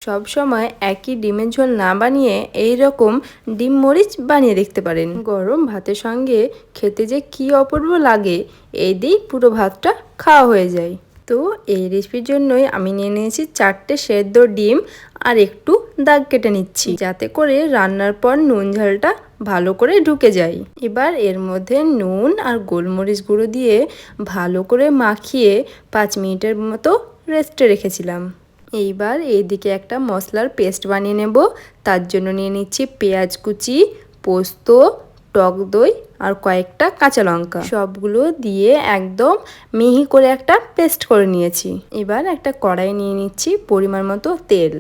সব সময় একই ডিমের ঝোল না বানিয়ে এই রকম ডিম মরিচ বানিয়ে দেখতে পারেন। গরম ভাতের সঙ্গে খেতে যে কি অপূর্ব লাগে, এই দিয়েই পুরো ভাতটা খাওয়া হয়ে যায়। তো এই রেসিপির জন্যই আমি নিয়ে নিয়েছি 4টে সেদ্ধ ডিম আর একটু দাগ কেটে নিচ্ছি, যাতে করে রান্নার পর নুন ঝালটা ভালো করে ঢুকে যায়। এবার এর মধ্যে নুন আর গোলমরিচ গুঁড়ো দিয়ে ভালো করে মাখিয়ে 5 মিনিটের মতো রেস্টে রেখেছিলাম। এইবার এইদিকে একটা মশলার পেস্ট বানিয়ে নেব। তার জন্য নিয়ে নিচ্ছি পেঁয়াজ কুচি, পোস্ত, টক দই আর কয়েকটা কাঁচা লঙ্কা। সবগুলো দিয়ে একদম মিহি করে একটা পেস্ট করে নিয়েছি। এবার একটা কড়াই নিয়ে নিচ্ছি পরিমাণ মতো তেল।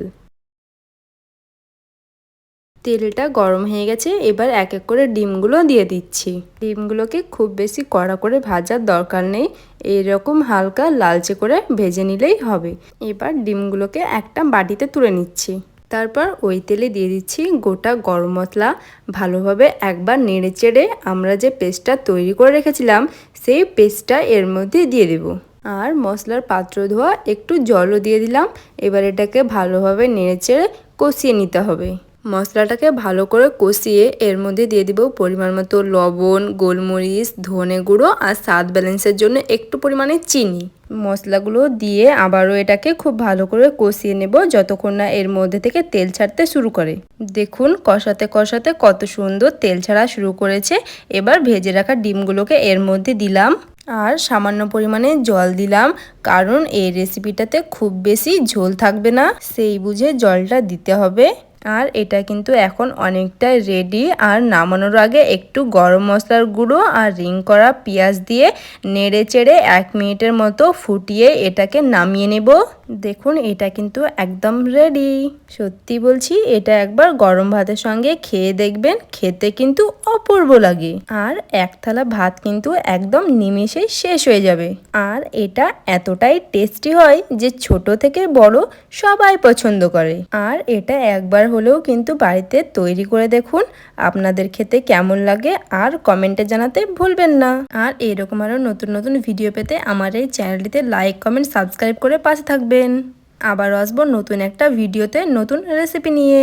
তেলটা গরম হয়ে গেছে, এবার এক এক করে ডিমগুলো দিয়ে দিচ্ছি। ডিমগুলোকে খুব বেশি কড়া করে ভাজার দরকার নেই, এইরকম হালকা লালচে করে ভেজে নিলেই হবে। এবার ডিমগুলোকে একটা বাটিতে তুলে নিচ্ছি। তারপর ওই তেলে দিয়ে দিচ্ছি গোটা গরম মশলা। ভালোভাবে একবার নেড়ে চেড়ে আমরা যে পেস্টটা তৈরি করে রেখেছিলাম সেই পেস্টটা এর মধ্যে দিয়ে দেব। আর মশলার পাত্র ধোয়া একটু জলও দিয়ে দিলাম। এবার এটাকে ভালোভাবে নেড়ে চেড়ে কষিয়ে নিতে হবে। মশলাটাকে ভালো করে কষিয়ে এর মধ্যে দিয়ে দিব পরিমাণ মতো লবণ, গোলমরিচ, ধনে গুঁড়ো আর স্বাদ ব্যালেন্সের জন্য একটু পরিমাণে চিনি। মশলাগুলো দিয়ে আবারও এটাকে খুব ভালো করে কষিয়ে নেব যতক্ষণ না এর মধ্যে থেকে তেল ছাড়তে শুরু করে। দেখুন কষাতে কষাতে কত সুন্দর তেল ছাড়া শুরু করেছে। এবার ভেজে রাখা ডিমগুলোকে এর মধ্যে দিলাম আর সামান্য পরিমাণে জল দিলাম, কারণ এই রেসিপিটাতে খুব বেশি ঝোল থাকবে না, সেই বুঝে জলটা দিতে হবে। আর এটা কিন্তু এখন অনেকটা রেডি। আর নামানোর আগে একটু গরম মশলার গুঁড়ো আর রিং করা পেঁয়াজ দিয়ে নেড়ে চেড়ে 1 মিনিটের মতো ফুটিয়ে এটাকে নামিয়ে নেব। দেখুন এটা কিন্তু একদম রেডি। সত্যি বলছি, এটা একবার গরম ভাতের সঙ্গে খেয়ে দেখবেন, খেতে কিন্তু অপূর্ব লাগে। আর এক থালা ভাত কিন্তু একদম নিমেষেই শেষ হয়ে যাবে। আর এটা এতটাই টেস্টি হয় যে ছোট থেকে বড় সবাই পছন্দ করে। আর এটা একবার হলেও কিন্তু বাড়িতে তৈরি করে দেখুন, আপনাদের খেতে কেমন লাগে আর কমেন্টে জানাতে ভুলবেন না। আর এরকম আরও নতুন নতুন ভিডিও পেতে আমার এই চ্যানেলটিতে লাইক, কমেন্ট, সাবস্ক্রাইব করে পাশে থাকবেন। আবার আসবো নতুন একটা ভিডিওতে নতুন রেসিপি নিয়ে।